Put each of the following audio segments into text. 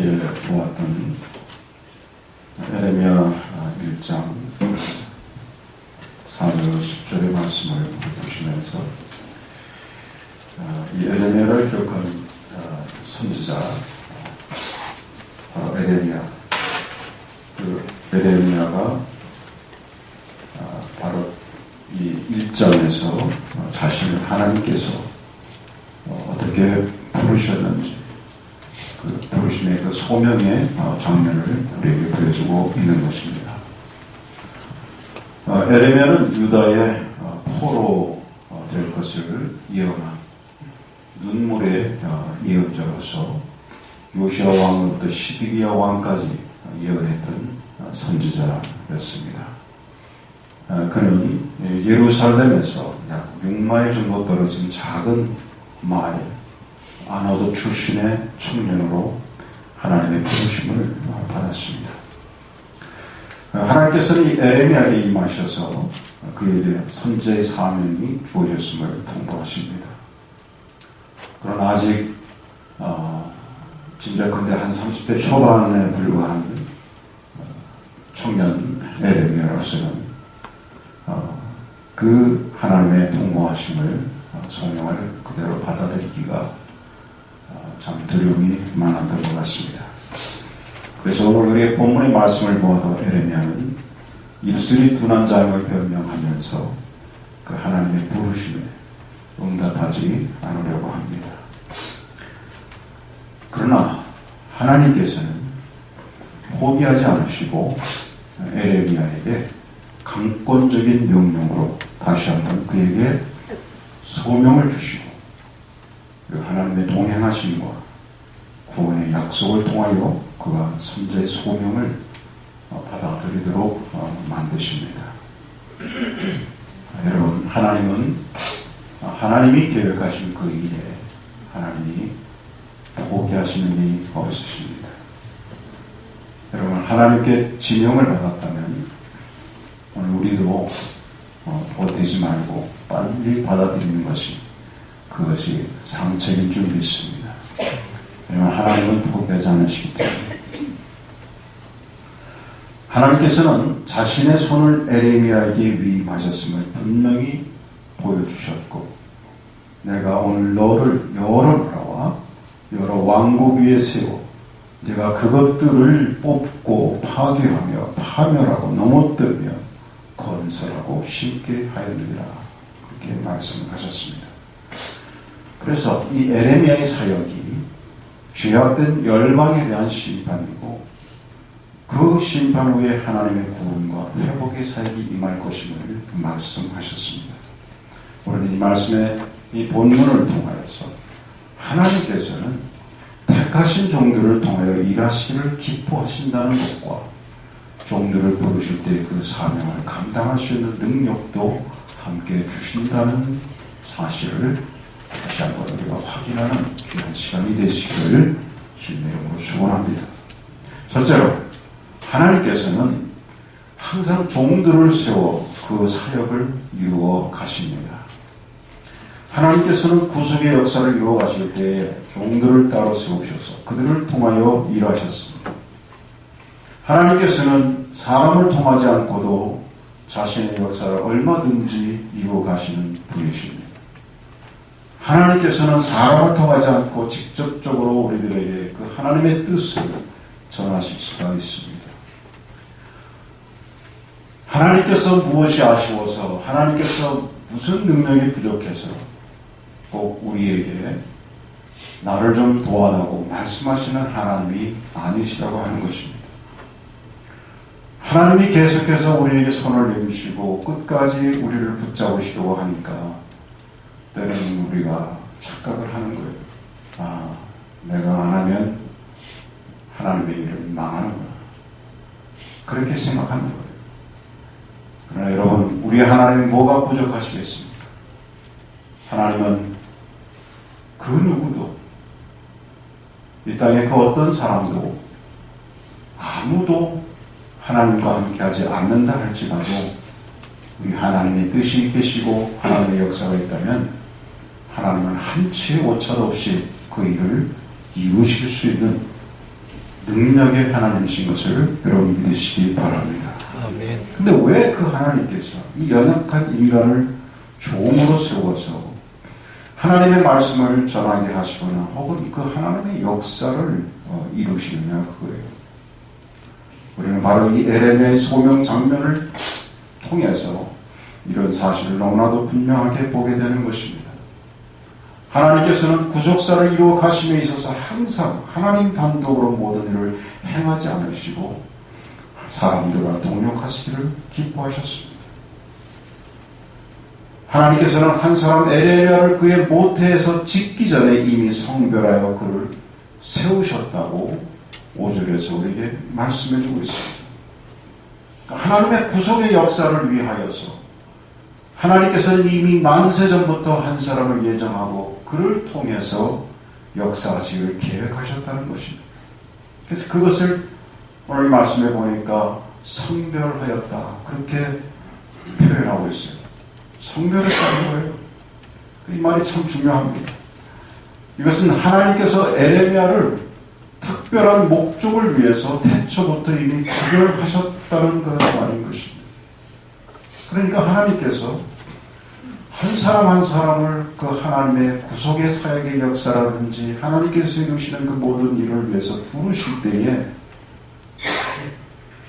함께 보았던 에레미야 1장 4절 10절의 말씀을 보시면서 이 에레미야를 기록한 선지자 바로 에레미야, 그 에레미야가 바로 이 1장에서 자신을 하나님께서 어떻게 부르셨는지 그 부르심의 그 소명의 장면을 우리에게 보여주고 있는 것입니다. 에레미야는 유다의 포로 될 것을 예언한 눈물의 예언자로서 요시야 왕으로부터 시드기야 왕까지 예언했던 선지자였습니다. 그는 예루살렘에서 약 6마일 정도 떨어진 작은 마을 아나도 출신의 청년으로 하나님의 부르심을 받았습니다. 하나님께서는 이 에레미야에게 임하셔서 그에게 선지자의 사명이 주어졌음을 통보하십니다. 그러나 아직 짐작컨대 한 30대 초반에 불과한 청년 에레미야로서는 그 하나님의 통보하심을 성령을 그대로 받아들이기가 참 두려움이 많았던 것 같습니다. 그래서 오늘 우리의 본문의 말씀을 보아도 에레미야는 입술이 둔한 자임을 변명하면서 그 하나님의 부르심에 응답하지 않으려고 합니다. 그러나 하나님께서는 포기하지 않으시고 에레미야에게 강권적인 명령으로 다시 한번 그에게 소명을 주시고 그리고 하나님의 동행하심과 구원의 약속을 통하여 그가 선지자의 소명을 받아들이도록 만드십니다. 여러분, 하나님은 하나님이 계획하신 그 일에 하나님이 포기하시는 일이 없으십니다. 여러분, 하나님께 지명을 받았다면 오늘 우리도 버티지 말고 빨리 받아들이는 것이 그것이 상책인 줄 믿습니다. 왜냐하면 하나님은 포기하지 않으시기 때문에. 하나님께서는 자신의 손을 에레미야에게 위임하셨음을 분명히 보여주셨고, 내가 오늘 너를 여러 나라와 여러 왕국 위에 세워 내가 그것들을 뽑고 파괴하며 파멸하고 넘어뜨며 건설하고 심게 하였느니라, 그렇게 말씀하셨습니다. 그래서 이 에레미야의 사역이 죄악된 열방에 대한 심판이고, 그 심판 후에 하나님의 구원과 회복의 사역이 임할 것임을 말씀하셨습니다. 우리는 이 말씀의 이 본문을 통하여서 하나님께서는 택하신 종들을 통하여 일하시기를 기뻐하신다는 것과 종들을 부르실 때 그 사명을 감당할 수 있는 능력도 함께 주신다는 사실을 다시 한번 우리가 확인하는 귀한 시간이 되시기를 주님의 이름으로 축원합니다. 첫째로, 하나님께서는 항상 종들을 세워 그 사역을 이루어 가십니다. 하나님께서는 구속의 역사를 이루어 가실 때에 종들을 따로 세우셔서 그들을 통하여 일하셨습니다. 하나님께서는 사람을 통하지 않고도 자신의 역사를 얼마든지 이루어 가시는 분이십니다. 하나님께서는 사람을 통하지 않고 직접적으로 우리들에게 그 하나님의 뜻을 전하실 수가 있습니다. 하나님께서 무엇이 아쉬워서, 하나님께서 무슨 능력이 부족해서 꼭 우리에게 나를 좀 도와달라고 말씀하시는 하나님이 아니시라고 하는 것입니다. 하나님이 계속해서 우리에게 손을 내미시고 끝까지 우리를 붙잡으시려고 하니까 때로는 우리가 착각을 하는 거예요. 아, 내가 안 하면 하나님의 일은 망하는구나, 그렇게 생각하는 거예요. 그러나 여러분, 우리 하나님이 뭐가 부족하시겠습니까? 하나님은 그 누구도, 이 땅의 그 어떤 사람도, 아무도 하나님과 함께하지 않는다 할지라도 우리 하나님의 뜻이 계시고 하나님의 역사가 있다면 하나님은 한치의 오차도 없이 그 일을 이루실 수 있는 능력의 하나님이신 것을 여러분 믿으시기 바랍니다. 아멘. 근데 왜 그 하나님께서 이 연약한 인간을 종으로 세워서 하나님의 말씀을 전하게 하시거나 혹은 그 하나님의 역사를 이루시느냐 그거예요. 우리는 바로 이 에레미야의 소명 장면을 통해서 이런 사실을 너무나도 분명하게 보게 되는 것입니다. 하나님께서는 구속사를 이루어 가심에 있어서 항상 하나님 단독으로 모든 일을 행하지 않으시고 사람들과 동력하시기를 기뻐하셨습니다. 하나님께서는 한 사람 에레미야를 그의 모태에서 짓기 전에 이미 성별하여 그를 세우셨다고 5절에서 우리에게 말씀해주고 있습니다. 하나님의 구속의 역사를 위하여서 하나님께서는 이미 만세전부터 한 사람을 예정하고 그를 통해서 역사하시기를 계획하셨다는 것입니다. 그래서 그것을 오늘 말씀해 보니까 성별하였다 그렇게 표현하고 있어요. 성별했다는 거예요. 이 말이 참 중요합니다. 이것은 하나님께서 에레미야를 특별한 목적을 위해서 태초부터 이미 구별하셨다는 그런 말인 것입니다. 그러니까 하나님께서 한 사람 한 사람을 그 하나님의 구속의 사역의 역사라든지 하나님께서 이루시는 그 모든 일을 위해서 부르실 때에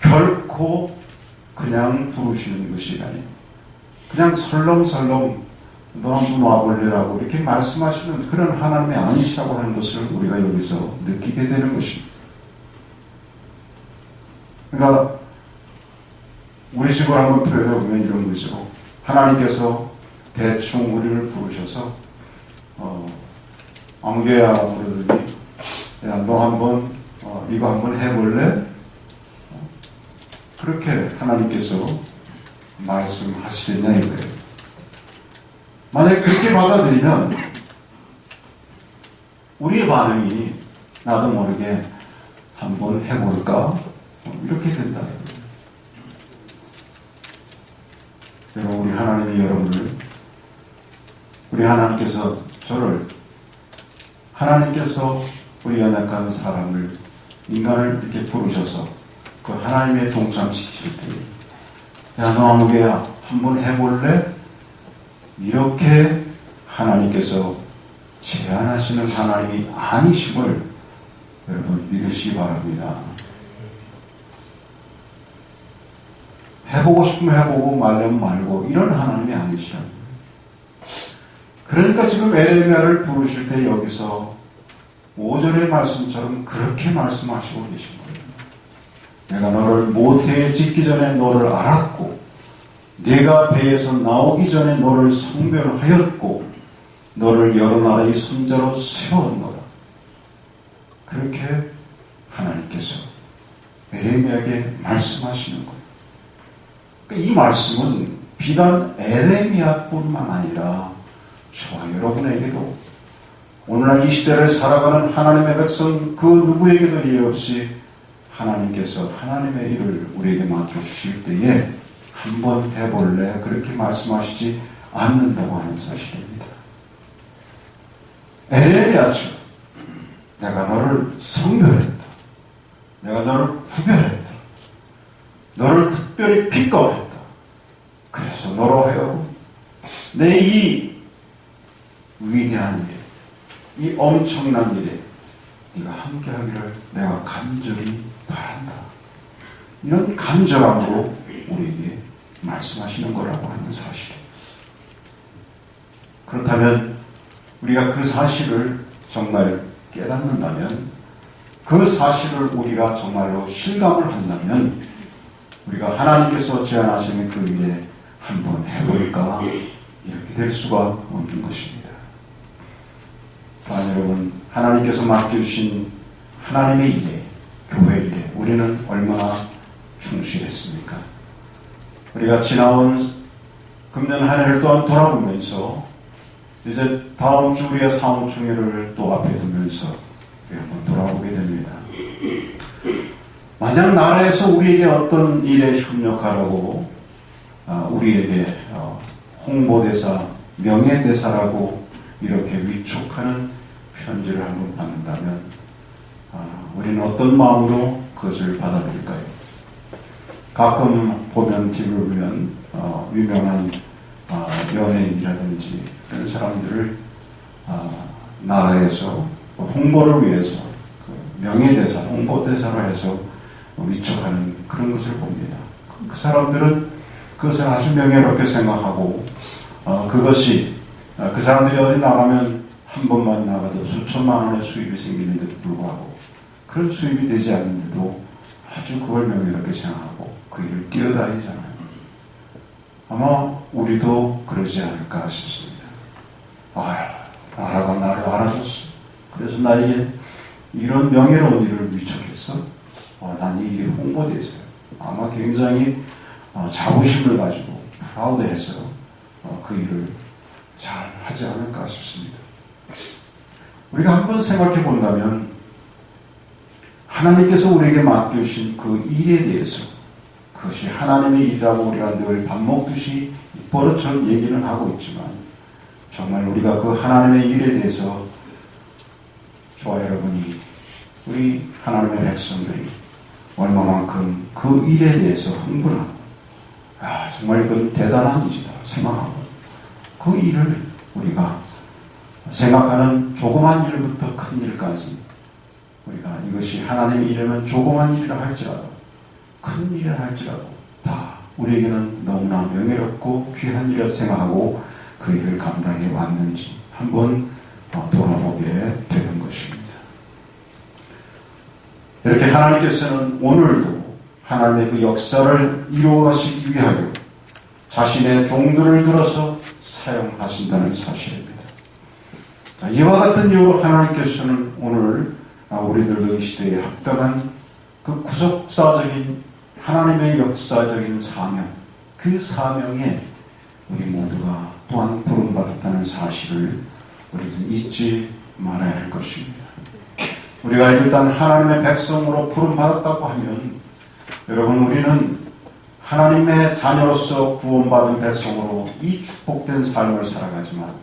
결코 그냥 부르시는 것이 아니에요. 그냥 설렁설렁 너 한번 와볼래라고 이렇게 말씀하시는 그런 하나님의 아니시라고 하는 것을 우리가 여기서 느끼게 되는 것입니다. 그러니까 우리 식으로 한번 표현해 보면 이런 거죠. 하나님께서 대충 우리를 부르셔서 아무개야 부르더니 야 너 한번 이거 한번 해볼래? 그렇게 하나님께서 말씀하시겠냐 이거예요. 만약에 그렇게 받아들이면 우리의 반응이 나도 모르게 한번 해볼까? 이렇게 된다. 여러분 우리 하나님이 여러분을 우리 하나님께서 저를 하나님께서 우리 연약한 사람을 인간을 이렇게 부르셔서 그 하나님의 동참시키실 때 야 너 아무개야 한번 해볼래? 이렇게 하나님께서 제안하시는 하나님이 아니심을 여러분 믿으시기 바랍니다. 해보고 싶으면 해보고 말려면 말고 이런 하나님이 아니시라고요. 그러니까 지금 에레미야를 부르실 때 여기서 5절의 말씀처럼 그렇게 말씀하시고 계신 거예요. 내가 너를 모태에 짓기 전에 너를 알았고 네가 배에서 나오기 전에 너를 성별하였고 너를 여러 나라의 선자로 세웠노라. 그렇게 하나님께서 에레미야에게 말씀하시는 거예요. 그러니까 이 말씀은 비단 에레미야뿐만 아니라 저와 여러분에게도 오늘날 이 시대를 살아가는 하나님의 백성 그 누구에게도 예의 없이 하나님께서 하나님의 일을 우리에게 맡겨주실 때에 한번 해볼래? 그렇게 말씀하시지 않는다고 하는 사실입니다. 에레미야처럼 내가 너를 성별했다. 내가 너를 구별했다. 너를 특별히 픽업했다. 그래서 너로 하여금 내 이 위대한 일에 이 엄청난 일에 네가 함께하기를 내가 간절히 바란다. 이런 간절함으로 우리에게 말씀하시는 거라고 하는 사실입니다. 그렇다면 우리가 그 사실을 정말 깨닫는다면 그 사실을 우리가 정말로 실감을 한다면 우리가 하나님께서 제안하시는 그 일에 한번 해볼까 이렇게 될 수가 없는 것입니다. 사랑 여러분, 하나님께서 맡겨주신 하나님의 일에, 교회 일에 우리는 얼마나 충실했습니까? 우리가 지나온 금년 한 해를 또한 돌아보면서 이제 다음 주 우리의 사무총회를 또 앞에 두면서 우리 한번 돌아보게 됩니다. 만약 나라에서 우리에게 어떤 일에 협력하라고 우리에게 홍보대사, 명예대사라고 이렇게 위촉하는 편지를 한번 받는다면 우리는 어떤 마음으로 그것을 받아들일까요? 가끔 보면 TV를 보면 유명한 연예인이라든지 그런 사람들을 나라에서 홍보를 위해서 명예대사, 홍보대사로 해서 위촉하는 그런 것을 봅니다. 그 사람들은 그것을 아주 명예롭게 생각하고 그것이 그 사람들이 어디 나가면 한 번만 나가도 수천만 원의 수입이 생기는데도 불구하고 그런 수입이 되지 않는데도 아주 그걸 명예롭게 생각하고 그 일을 뛰어다니잖아요. 아마 우리도 그러지 않을까 싶습니다. 나라가 나를 알아줬어. 그래서 나에게 이런 명예로운 일을 위촉했어. 난 이 일이 홍보돼서요. 아마 굉장히 자부심을 가지고 프라우드해서 그 일을 잘 하지 않을까 싶습니다. 우리가 한번 생각해 본다면 하나님께서 우리에게 맡겨주신 그 일에 대해서 그것이 하나님의 일이라고 우리가 늘 밥 먹듯이 버릇처럼 얘기는 하고 있지만 정말 우리가 그 하나님의 일에 대해서 저와 여러분이 우리 하나님의 백성들이 얼마만큼 그 일에 대해서 흥분하고 정말 이건 대단한 일이다 생각하고 그 일을 우리가 생각하는 조그만 일부터 큰 일까지 우리가 이것이 하나님의 일이면 조그만 일이라 할지라도 큰 일이라 할지라도 다 우리에게는 너무나 명예롭고 귀한 일이라 생각하고 그 일을 감당해 왔는지 한번 돌아보게 되는 것입니다. 이렇게 하나님께서는 오늘도 하나님의 그 역사를 이루어가시기 위하여 자신의 종들을 들어서 사용하신다는 사실입니다. 이와 같은 이유로 하나님께서는 오늘 우리들도 이 시대에 합당한 그 구속사적인 하나님의 역사적인 사명, 그 사명에 우리 모두가 또한 부름받았다는 사실을 우리는 잊지 말아야 할 것입니다. 우리가 일단 하나님의 백성으로 부름받았다고 하면 여러분 우리는 하나님의 자녀로서 구원받은 백성으로 이 축복된 삶을 살아가지만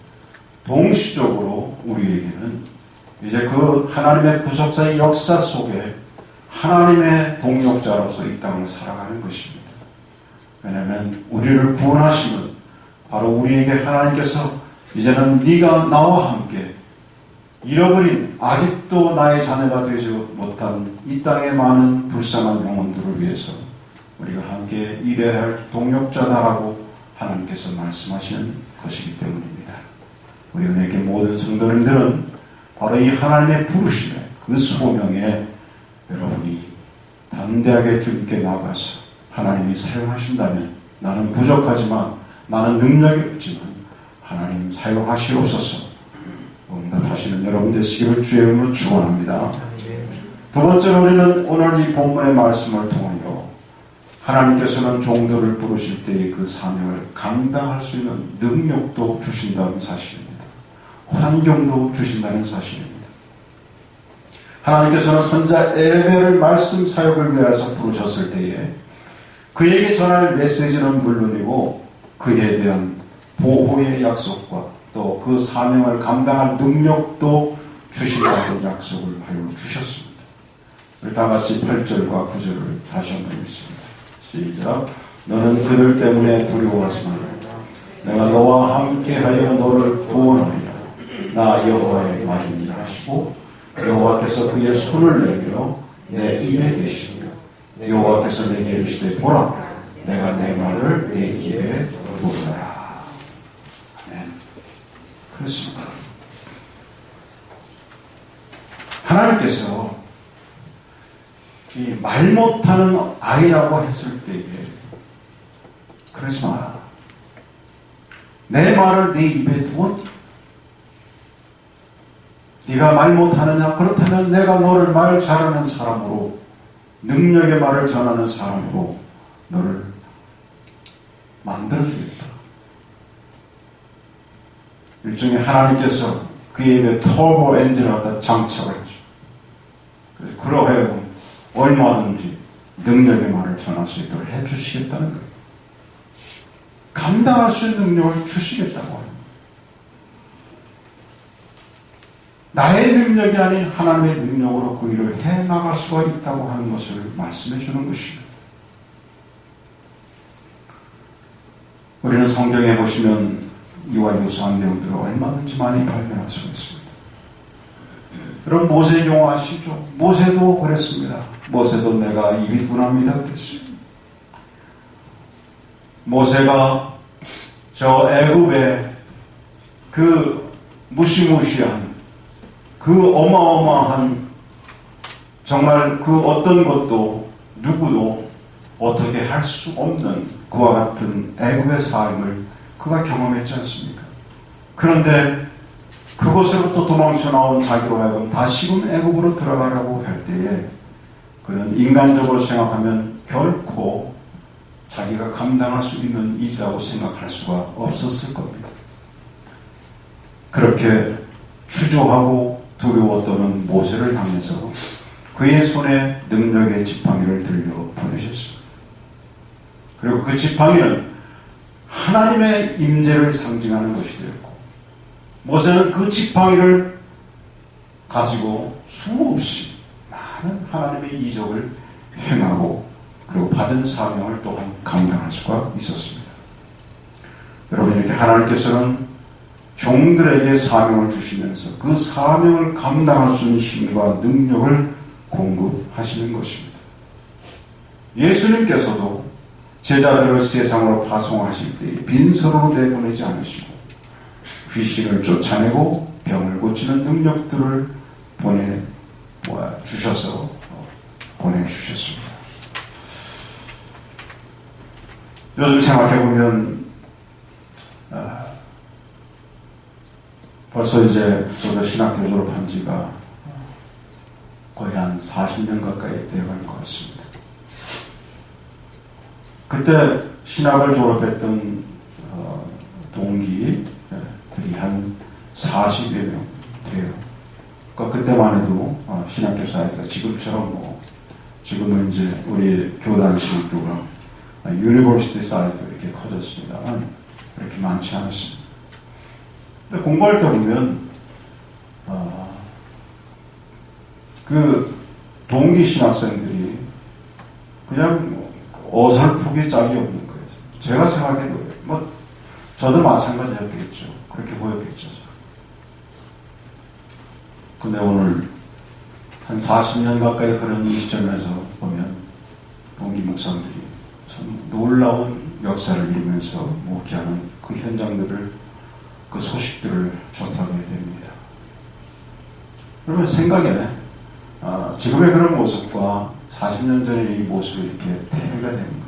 동시적으로 우리에게는 이제 그 하나님의 구속사의 역사 속에 하나님의 동역자로서 이 땅을 살아가는 것입니다. 왜냐하면 우리를 구원하시면 바로 우리에게 하나님께서 이제는 네가 나와 함께 잃어버린 아직도 나의 자녀가 되지 못한 이 땅의 많은 불쌍한 영혼들을 위해서 우리가 함께 일해야 할 동역자다라고 하나님께서 말씀하시는 것이기 때문입니다. 우리 은혜의 모든 성도님들은 바로 이 하나님의 부르심에 그 소명에 여러분이 담대하게 주님께 나가서 하나님이 사용하신다면 나는 부족하지만 나는 능력이 없지만 하나님 사용하시옵소서 응답하시는 여러분 되시기를 주의 이름으로 축원합니다. 두 번째로 우리는 오늘 이 본문의 말씀을 통하여 하나님께서는 종들을 부르실 때의 그 사명을 감당할 수 있는 능력도 주신다는 사실입니다. 환경도 주신다는 사실입니다. 하나님께서는 선자 에레미야를 말씀 사역을 위해서 부르셨을 때에 그에게 전할 메시지는 물론이고 그에 대한 보호의 약속과 또 그 사명을 감당할 능력도 주신다고 약속을 하여 주셨습니다. 우리 다 같이 8절과 9절을 다시 한번 읽습니다. 시작. 너는 그들 때문에 두려워하지 말라. 내가 너와 함께하여 너를 구원하리라. 나 여호와의 말이니라 하시고 여호와께서 그의 손을 내밀어 내 입에 대시며 여호와께서 내게 이르시되 보라 내가 내 말을 내 입에 두었노라. 아멘. 그렇습니다. 하나님께서 이 말 못하는 아이라고 했을 때에 그러지 마라. 내 말을 내 입에 두었니? 네가 말 못하느냐? 그렇다면 내가 너를 말 잘하는 사람으로 능력의 말을 전하는 사람으로 너를 만들어주겠다. 일종의 하나님께서 그의 입에 터보 엔진을 갖다 장착을 하죠. 그래서 그러하여 얼마든지 능력의 말을 전할 수 있도록 해주시겠다는 거예요. 감당할 수 있는 능력을 주시겠다고 합니다. 나의 능력이 아닌 하나님의 능력으로 그 일을 해나갈 수가 있다고 하는 것을 말씀해 주는 것입니다. 우리는 성경에 보시면 이와 유사한 내용들을 얼마든지 많이 발견할 수가 있습니다. 여러분, 모세의 경우 아시죠? 모세도 그랬습니다. 모세도 내가 입이 둔합니다 그랬어요. 모세가 저 애굽의 그 무시무시한 그 어마어마한 정말 그 어떤 것도 누구도 어떻게 할 수 없는 그와 같은 애굽의 삶을 그가 경험했지 않습니까? 그런데 그곳으로부터 도망쳐 나온 자기로 하여금 다시금 애굽으로 들어가라고 할 때에 그는 인간적으로 생각하면 결코 자기가 감당할 수 있는 일이라고 생각할 수가 없었을 겁니다. 그렇게 추조하고 두려워 떠는 모세를 향해서 그의 손에 능력의 지팡이를 들려 보내셨습니다. 그리고 그 지팡이는 하나님의 임재를 상징하는 것이 되었고, 모세는 그 지팡이를 가지고 수없이 많은 하나님의 이적을 행하고 그리고 받은 사명을 또한 감당할 수가 있었습니다. 여러분, 이렇게 하나님께서는 종들에게 사명을 주시면서 그 사명을 감당할 수 있는 힘과 능력을 공급하시는 것입니다. 예수님께서도 제자들을 세상으로 파송하실 때 빈손으로 내보내지 않으시고 귀신을 쫓아내고 병을 고치는 능력들을 보내주셨습니다. 요즘 생각해보면 벌써 이제 저도 신학교 졸업한 지가 거의 한 40년 가까이 되어가는 것 같습니다. 그때 신학을 졸업했던 동기들이 한 40여 명 돼요. 그러니까 그때만 해도 신학교 사이즈가 지금처럼 지금은 이제 우리 교단 신학교가 유니버시티 사이즈로 이렇게 커졌습니다만 그렇게 많지 않았습니다. 근데 공부할 때 보면 그 동기 신학생들이 그냥 어설프게 짝이 없는 거예요. 제가 생각해도 저도 마찬가지였겠죠. 그렇게 보였겠죠. 근데 오늘 한 40년 가까이 그런 시점에서 보면 동기 목사들이 참 놀라운 역사를 이루면서 목회하는 그 현장들을, 그 소식들을 접하게 됩니다. 그러면 생각에 지금의 그런 모습과 40년 전의 이 모습이 이렇게 대비가 되는 거예요.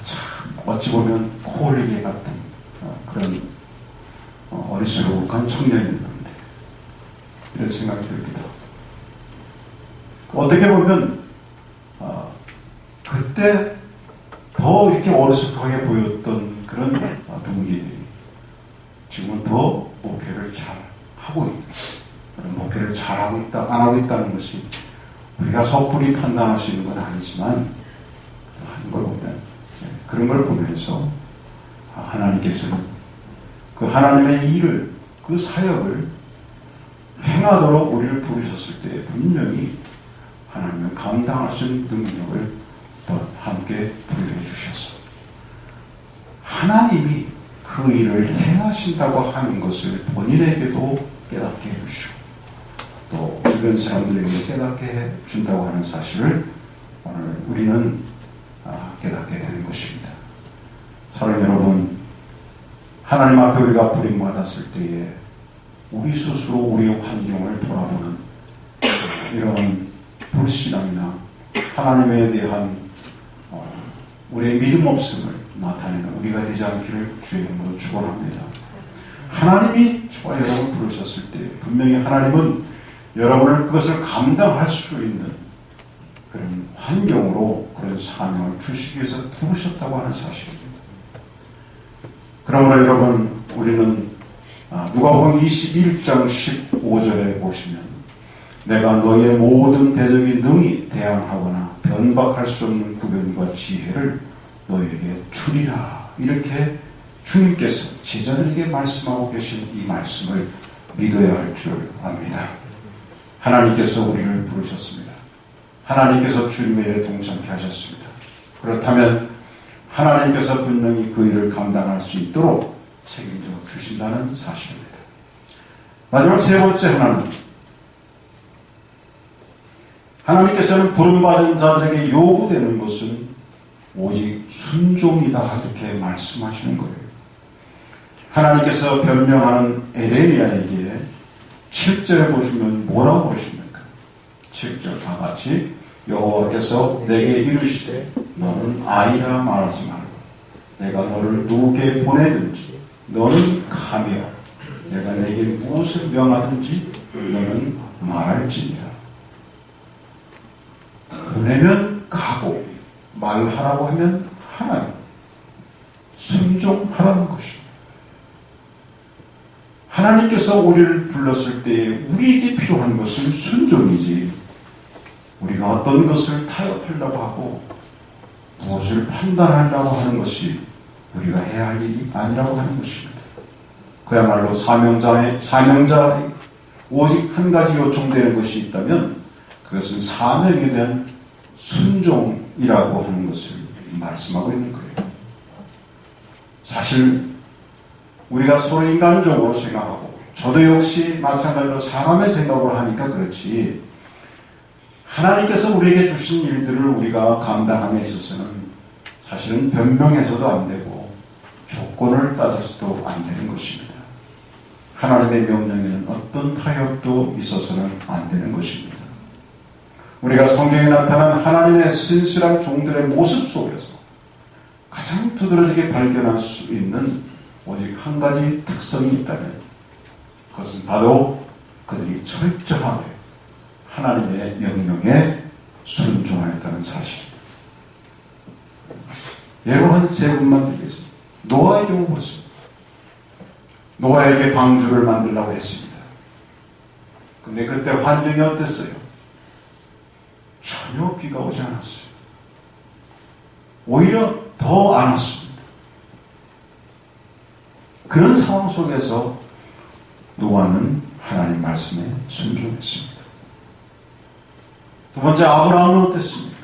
참 어찌 보면 코올리게 같은 그런 어리숙한 청년이었는데 이런 생각이 듭니다. 어떻게 보면 그때 더 이렇게 어리숙하게 보였던 그런 동기들이 지금은 더 목회를 잘 하고 있다. 목회를 잘하고 있다, 안 하고 있다는 것이 우리가 섣불리 판단할 수 있는 건 아니지만 하는 걸 보면 그런 걸 보면서 하나님께서는 그 하나님의 일을, 그 사역을 행하도록 우리를 부르셨을 때 분명히 하나님은 감당할 수 있는 능력을 함께 부여해 주셔서 하나님이 그 일을 행하신다고 하는 것을 본인에게도 깨닫게 해주시고 또 주변 사람들에게 깨닫게 해준다고 하는 사실을 오늘 우리는 깨닫게 되는 것입니다. 사랑하는 여러분, 하나님 앞에 우리가 부름받았을 때에 우리 스스로 우리의 환경을 돌아보는 이런 불신앙이나 하나님에 대한 우리의 믿음 없음을 나타내는 우리가 되지 않기를 주의 이름으로 축원합니다. 하나님이 저와 여러분을 부르셨을 때 분명히 하나님은 여러분을 그것을 감당할 수 있는 그런 환경으로 그런 사명을 주시기 위해서 부르셨다고 하는 사실입니다. 그러므로 여러분, 우리는 누가복음 21장 15절에 보시면 내가 너희의 모든 대적이 능히 대항하거나 변박할 수 없는 구변과 지혜를 너희에게 주리라. 이렇게 주님께서 제자들에게 말씀하고 계신 이 말씀을 믿어야 할 줄 압니다. 하나님께서 우리를 부르셨습니다. 하나님께서 주님의 일에 동참케 하셨습니다. 그렇다면 하나님께서 분명히 그 일을 감당할 수 있도록 책임져 주신다는 사실입니다. 마지막 세 번째 하나는, 하나님께서는 부름받은 자들에게 요구되는 것은 오직 순종이다, 이렇게 말씀하시는 거예요. 하나님께서 변명하는 에레미야에게 7절에 보시면 뭐라고 하십니까? 7절 다 같이, 여호와께서 내게 이르시되 너는 아이라 말하지 말고 내가 너를 누구에게 보내든지 너는 가며 내가 내게 무엇을 명하든지 너는 말할지니라. 보내면 가고 말하라고 하면 하나요. 순종하라는 것입니다. 하나님께서 우리를 불렀을 때 우리에게 필요한 것은 순종이지, 우리가 어떤 것을 타협하려고 하고 무엇을 판단하려고 하는 것이 우리가 해야 할 일이 아니라고 하는 것입니다. 그야말로 사명자의 오직 한 가지 요청되는 것이 있다면 그것은 사명에 대한 순종이라고 하는 것을 말씀하고 있는 거예요. 사실 우리가 서로 인간적으로 생각하고, 저도 역시 마찬가지로 사람의 생각으로 하니까 그렇지, 하나님께서 우리에게 주신 일들을 우리가 감당함에 있어서는 사실은 변명해서도 안 되고 조건을 따져서도 안 되는 것입니다. 하나님의 명령에는 어떤 타협도 있어서는 안 되는 것입니다. 우리가 성경에 나타난 하나님의 신실한 종들의 모습 속에서 가장 두드러지게 발견할 수 있는 오직 한 가지 특성이 있다면 그것은 바로 그들이 철저하게 하나님의 명령에 순종하였다는 사실입니다. 예로 한 세 분만 드리겠습니다. 노아의 경우 보세요. 노아에게 방주를 만들라고 했습니다. 근데 그때 환경이 어땠어요? 전혀 비가 오지 않았어요. 오히려 더 안 왔습니다. 그런 상황 속에서 노아는 하나님 말씀에 순종했습니다. 두 번째, 아브라함은 어땠습니까?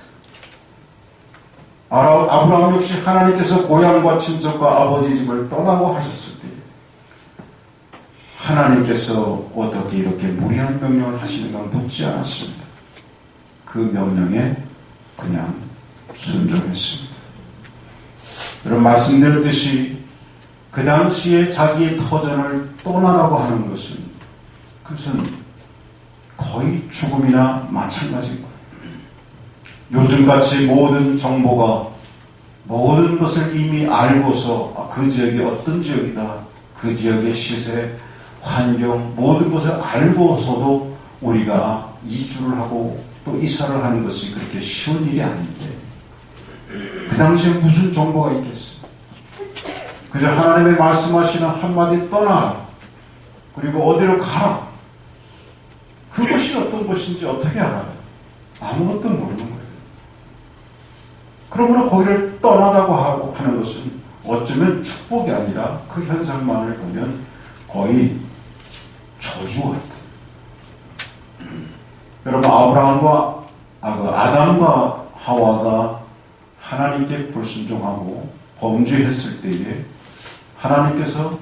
아브라함 역시 하나님께서 고향과 친척과 아버지 집을 떠나고 하셨을 때 하나님께서 어떻게 이렇게 무리한 명령을 하시는가 묻지 않았습니다. 그 명령에 그냥 순종했습니다. 여러분, 말씀드렸듯이 그 당시에 자기의 터전을 떠나라고 하는 것은 그것은 거의 죽음이나 마찬가지인 거예요. 요즘같이 모든 정보가 모든 것을 이미 알고서 그 지역이 어떤 지역이다, 그 지역의 시세, 환경, 모든 것을 알고서도 우리가 이주를 하고 또 이사를 하는 것이 그렇게 쉬운 일이 아닌데 그 당시에 무슨 정보가 있겠어요? 그저 하나님의 말씀하시는 한마디 떠나라, 그리고 어디로 가라, 그것이 어떤 것인지 어떻게 알아요? 아무것도 모르는 거예요. 그러므로 거기를 떠나라고 하는 것은 어쩌면 축복이 아니라 그 현상만을 보면 거의 저주 같은. 여러분, 아담과 하와가 하나님께 불순종하고 범죄했을 때에 하나님께서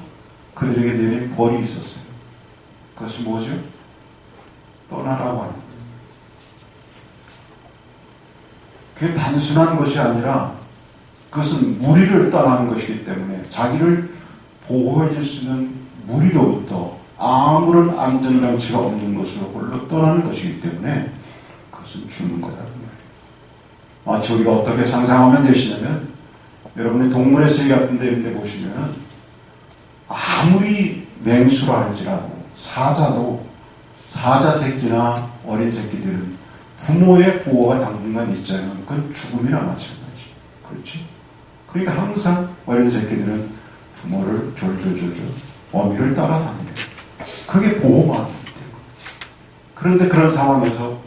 그들에게 내린 벌이 있었어요. 그것이 뭐죠? 떠나라고 하는 거예요. 그게 단순한 것이 아니라 그것은 무리를 떠나는 것이기 때문에 자기를 보호해 줄 수 있는 무리로부터 아무런 안전장치가 없는 것으로 홀로 떠나는 것이기 때문에 그것은 죽는 거다. 마치 우리가 어떻게 상상하면 되시냐면, 여러분이 동물의 세계 같은 데 이런 데 보시면 아무리 맹수라 할지라도 사자 새끼나 어린 새끼들은 부모의 보호가 당분간 있자면 그건 죽음이나 마찬가지. 그렇지? 그러니까 항상 어린 새끼들은 부모를 졸졸 어미를 따라다녀요. 그게 보호망이기 때문에. 그런데 그런 상황에서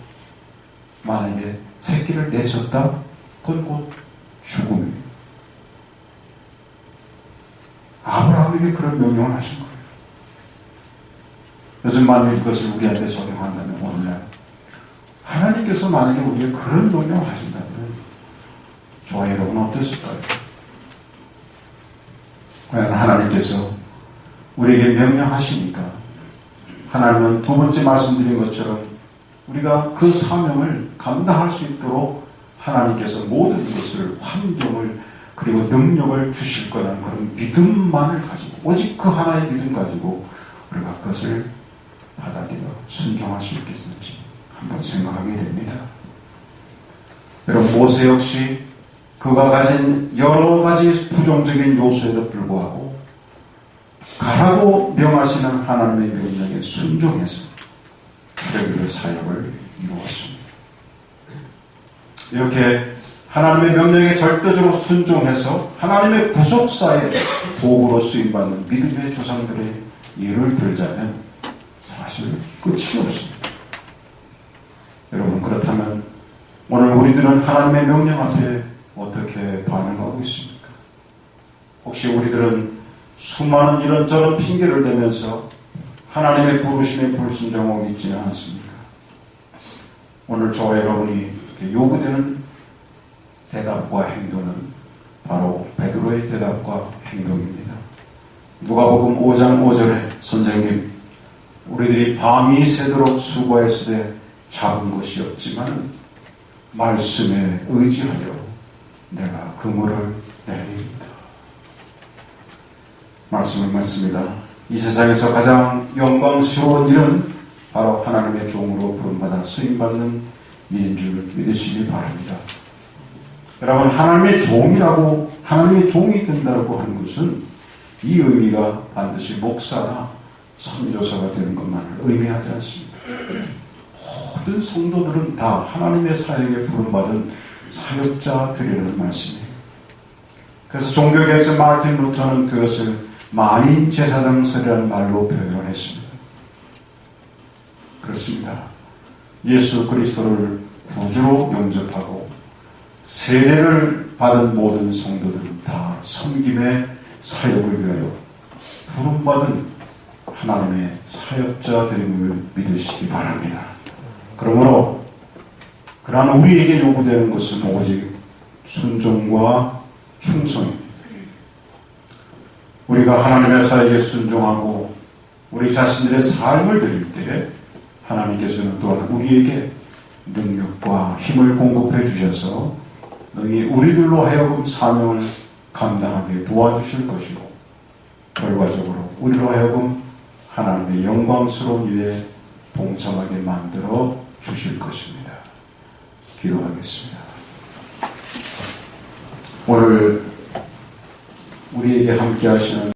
만약에 새끼를 내쳤다? 그건 곧 죽음이에요. 아브라함에게 그런 명령을 하신 거예요. 요즘 만일 이것을 우리한테 적용한다면 오늘날 하나님께서 만약에 우리에게 그런 명령을 하신다면 저와 여러분은 어땠을까요? 과연 하나님께서 우리에게 명령하시니까 하나님은 두 번째 말씀드린 것처럼 우리가 그 사명을 감당할 수 있도록 하나님께서 모든 것을 환경을 그리고 능력을 주실 거라는 그런 믿음만을 가지고 오직 그 하나의 믿음 가지고 우리가 그것을 받아들여 순종할 수 있겠는지 한번 생각하게 됩니다. 여러분 모세 역시 그가 가진 여러 가지 부정적인 요소에도 불구하고 가라고 명하시는 하나님의 명령에 순종해서 출애굽의 사역을 이루었습니다. 이렇게 하나님의 명령에 절대적으로 순종해서 하나님의 구속사의 도구로 쓰임받는 믿음의 조상들의 예를 들자면 사실 끝이 없습니다. 여러분 그렇다면 오늘 우리들은 하나님의 명령 앞에 어떻게 반응하고 있습니까? 혹시 우리들은 수많은 이런저런 핑계를 대면서 하나님의 부르심에 불순종하고 있지는 않습니까? 오늘 저와 여러분이 요구되는 대답과 행동은 바로 베드로의 대답과 행동입니다. 누가복음 5장 5절에 선생님 우리들이 밤이 새도록 수고했으되 잡은 것이 없지만 말씀에 의지하여 내가 그물을 내립니다. 말씀은 맞습니다. 이 세상에서 가장 영광스러운 일은 바로 하나님의 종으로 부름받아 쓰임받는 일인 줄 믿으시기 바랍니다. 여러분 하나님의 종이라고 하나님의 종이 된다고 하는 것은 이 의미가 반드시 목사나 선교사가 되는 것만을 의미하지 않습니다. 모든 성도들은 다 하나님의 사역에 부름받은 사역자들이라는 말씀이에요. 그래서 종교개혁자 마틴 루터는 그것을 만인 제사장설이라는 말로 표현을 했습니다. 그렇습니다. 예수 그리스도를 구주로 영접하고 세례를 받은 모든 성도들은 다 섬김의 사역을 위하여 부름받은 하나님의 사역자들임을 믿으시기 바랍니다. 그러므로 그러한 우리에게 요구되는 것은 오직 순종과 충성입니다. 우리가 하나님의 사역에 순종하고 우리 자신들의 삶을 드릴 때 하나님께서는 또한 우리에게 능력과 힘을 공급해 주셔서 너희 우리들로 하여금 사명을 감당하게 도와주실 것이고 결과적으로 우리로 하여금 하나님의 영광스러운 일에 동참하게 만들어 주실 것입니다. 기도하겠습니다. 오늘 우리에게 함께 하시는